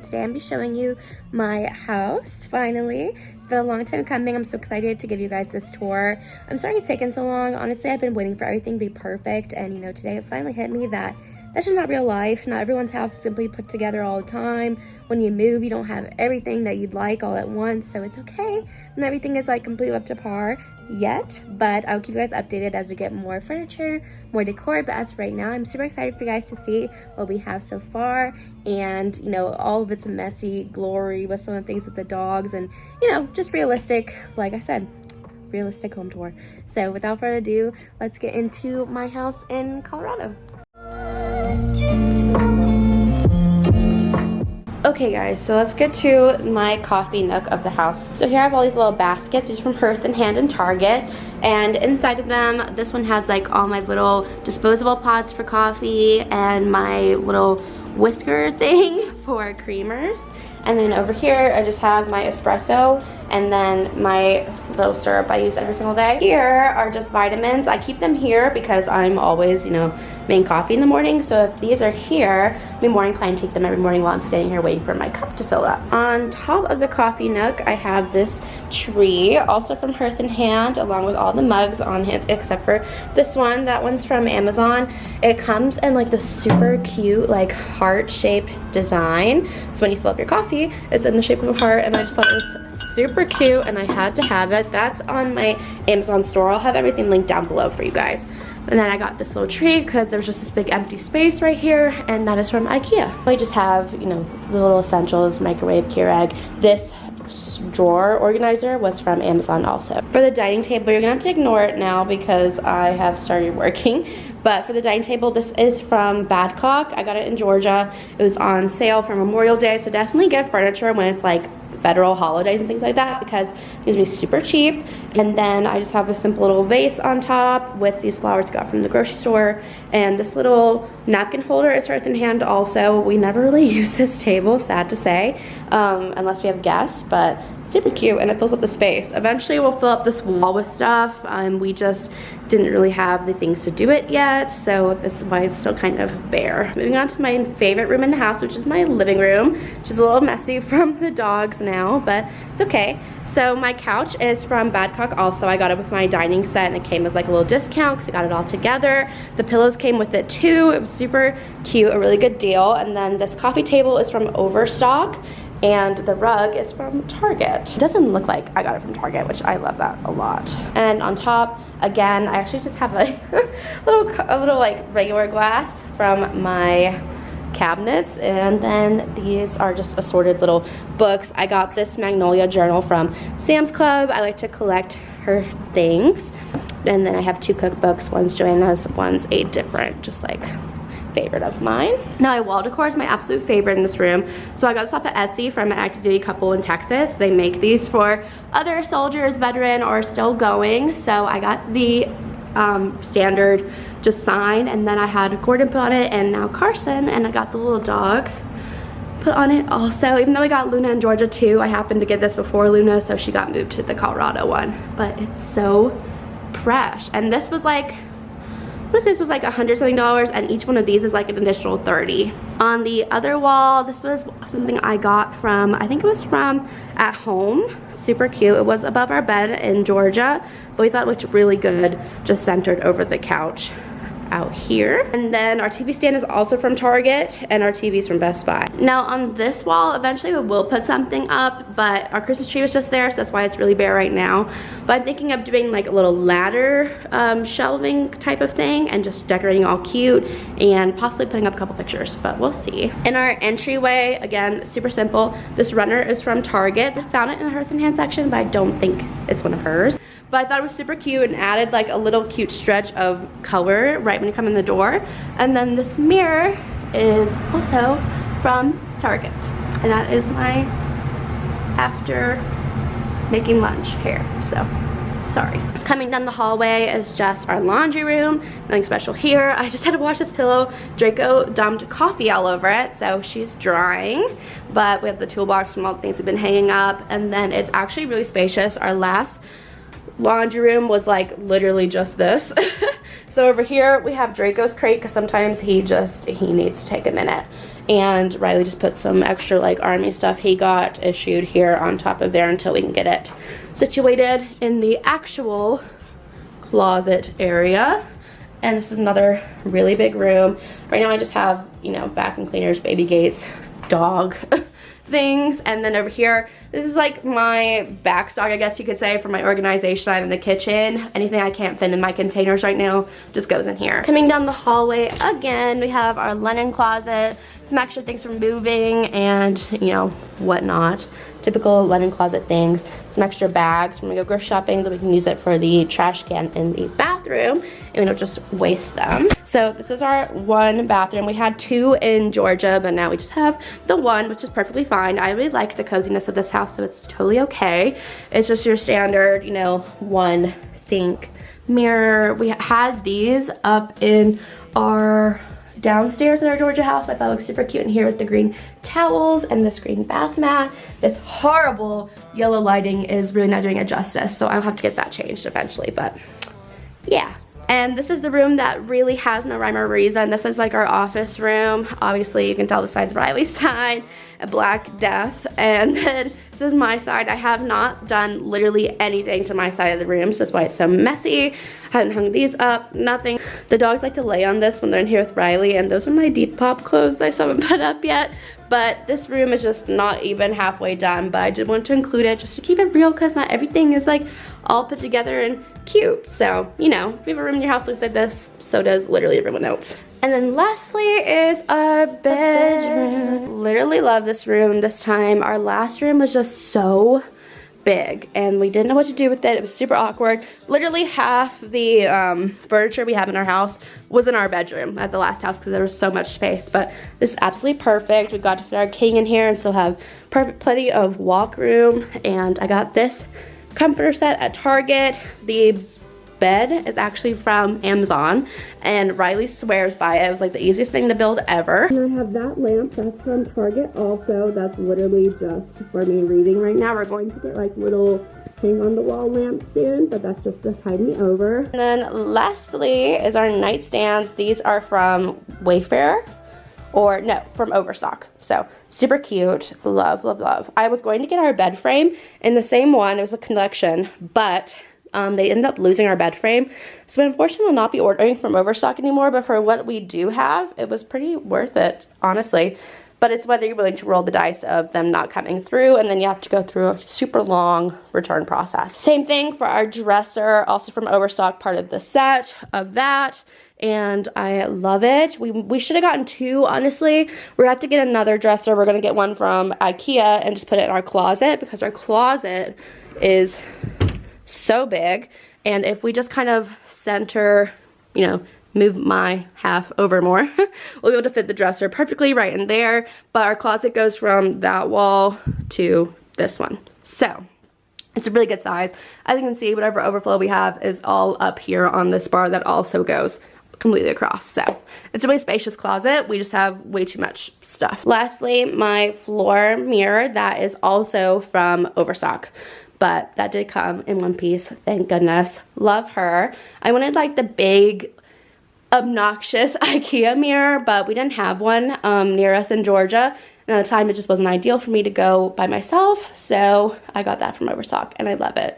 today I'm be showing you my house, finally. It's been a long time coming. I'm so excited to give you guys this tour. I'm sorry it's taken so long. Honestly, I've been waiting for everything to be perfect, and you know, today it finally hit me that that's just not real life. Not everyone's house is simply put together all the time. When you move, you don't have everything that you'd like all at once, so it's okay. And everything is like completely up to par yet, but I'll keep you guys updated as we get more furniture, more decor. But as for right now, I'm super excited for you guys to see what we have so far, and you know, all of its messy glory with some of the things with the dogs, and you know, just realistic, like I said, realistic home tour. So without further ado, let's get into my house in Colorado. Okay guys, so let's get to my coffee nook of the house. So here I have all these little baskets. These are from Hearth and Hand and Target, and inside of them, this one has like all my little disposable pots for coffee and my little whisker thing for creamers. And then over here, I just have my espresso and then my little syrup I use every single day. Here are just vitamins. I keep them here because I'm always, you know, making coffee in the morning. So if these are here, my morning client take them every morning while I'm standing here waiting for my cup to fill up. On top of the coffee nook, I have this tree, also from Hearth and Hand, along with all the mugs on it, except for this one. That one's from Amazon. It comes in like the super cute, like heart-shaped design. So when you fill up your coffee, it's in the shape of a heart, and I just thought it was super cute, and I had to have it. That's on my Amazon store. I'll have everything linked down below for you guys. And then I got this little tree because there was just this big empty space right here, and that is from IKEA. I just have, you know, the little essentials, microwave, Keurig. This drawer organizer was from Amazon also. For the dining table, you're gonna have to ignore it now because I have started working. But for the dining table, this is from Badcock. I got it in Georgia. It was on sale for Memorial Day, so definitely get furniture when it's like federal holidays and things like that, because it's gonna be super cheap. And then I just have a simple little vase on top with these flowers I got from the grocery store, and this little napkin holder is Hearth and Hand also. We never really use this table, sad to say, unless we have guests, but super cute, and it fills up the space. Eventually we'll fill up this wall with stuff. We just didn't really have the things to do it yet, so this is why it's still kind of bare. Moving on to my favorite room in the house, which is my living room, which is a little messy from the dogs now, but it's okay. So my couch is from Badcock also. I got it with my dining set, and it came as like a little discount because I got it all together. The pillows came with it too. It was super cute, a really good deal. And then this coffee table is from Overstock, and the rug is from Target. It doesn't look like I got it from Target, which I love that a lot. And on top, again, I actually just have a little like regular glass from my cabinets, and then these are just assorted little books. I got this Maleah journal from Sam's Club. I like to collect her things. And then I have two cookbooks. One's Joanna's, one's a different, just like favorite of mine. Now, wall decor is my absolute favorite in this room. So I got this off of Etsy from an active duty couple in Texas. They make these for other soldiers, veteran, or still going. So I got the standard just sign, and then I had Gordon put on it, and now Carson, and I got the little dogs put on it also. Even though I got Luna in Georgia too, I happened to get this before Luna, so she got moved to the Colorado one. But it's so fresh, and this was like, this was like $100 something, and each one of these is like an additional $30. On the other wall, this was something I got from, I think it was from At Home. Super cute. It was above our bed in Georgia, but we thought it looked really good just centered over the couch out here. And then our TV stand is also from Target, and our TV is from Best Buy. Now on this wall, eventually we will put something up, but our Christmas tree was just there, so that's why it's really bare right now. But I'm thinking of doing like a little ladder shelving type of thing, and just decorating all cute, and possibly putting up a couple pictures, but we'll see. In our entryway, again, super simple. This runner is from Target. I found it in the Hearth and Hand section, but I don't think it's one of hers. But I thought it was super cute and added like a little cute stretch of color right when you come in the door. And then this mirror is also from Target. And that is my after making lunch hair, so sorry. Coming down the hallway is just our laundry room. Nothing special here. I just had to wash this pillow. Draco dumped coffee all over it, so she's drying. But we have the toolbox from all the things we've been hanging up. And then it's actually really spacious. Our last laundry room was like literally just this. So over here we have Draco's crate because sometimes he needs to take a minute. and Riley just put some extra like army stuff he got issued here on top of there until we can get it situated in the actual closet area. And this is another really big room. Right now I just have, you know, vacuum cleaners, baby gates, dog things. And then over here, this is like my backstock, I guess you could say, for my organization side in the kitchen. Anything I can't fit in my containers right now just goes in here. Coming down the hallway again, we have our linen closet, some extra things for moving and, you know, whatnot. Typical linen closet things. Some extra bags when we go grocery shopping that we can use it for the trash can in the bathroom and we don't just waste them. So this is our one bathroom. We had two in Georgia, but now we just have the one, which is perfectly fine. I really like the coziness of this house, so it's totally okay. It's just your standard, you know, one sink, mirror. We had these up in our downstairs in our Georgia house, but that looks super cute in here with the green towels and this green bath mat. This horrible yellow lighting is really not doing it justice, so I'll have to get that changed eventually, but yeah. And this is the room that really has no rhyme or reason. This is like our office room. Obviously, you can tell the side's Riley's side, a Black Death. And then this is my side. I have not done literally anything to my side of the room, so that's why it's so messy. I haven't hung these up, nothing. The dogs like to lay on this when they're in here with Riley, and those are my Depop clothes that I still haven't put up yet. But this room is just not even halfway done, but I did want to include it just to keep it real, because not everything is like all put together and cute. So, you know, if you have a room in your house that looks like this, so does literally everyone else. And then lastly is our bedroom. Literally love this room this time. Our last room was just so big and we didn't know what to do with it. It was super awkward. Literally half the furniture we have in our house was in our bedroom at the last house because there was so much space, but this is absolutely perfect. We got to fit our king in here and still have plenty of walk room. And I got this comforter set at Target. The bed is actually from Amazon and Riley swears by it. It was like the easiest thing to build ever. And I have that lamp that's from Target also. That's literally just for me reading right now. We're going to get like little hang on the wall lamps soon, but that's just to tide me over. And then lastly is our nightstands. These are from Wayfair. Or no, from Overstock. So super cute. Love, love, love. I was going to get our bed frame in the same one. It was a collection, but they ended up losing our bed frame. So unfortunately we'll not be ordering from Overstock anymore, but for what we do have, it was pretty worth it, honestly. But it's whether you're willing to roll the dice of them not coming through, and then you have to go through a super long return process. Same thing for our dresser, also from Overstock, part of the set of that. And I love it. We should have gotten two, honestly. We're gonna have to get another dresser. We're gonna get one from IKEA and just put it in our closet because our closet is so big. And if we just kind of center, you know, move my half over more, we'll be able to fit the dresser perfectly right in there. But our closet goes from that wall to this one. So it's a really good size. As you can see, whatever overflow we have is all up here on this bar that also goes completely across. So it's a really spacious closet. We just have way too much stuff. Lastly, my floor mirror that is also from Overstock, but that did come in one piece, thank goodness. Love her. I wanted like the big obnoxious IKEA mirror, but we didn't have one near us in Georgia, and at the time it just wasn't ideal for me to go by myself, so I got that from Overstock and I love it.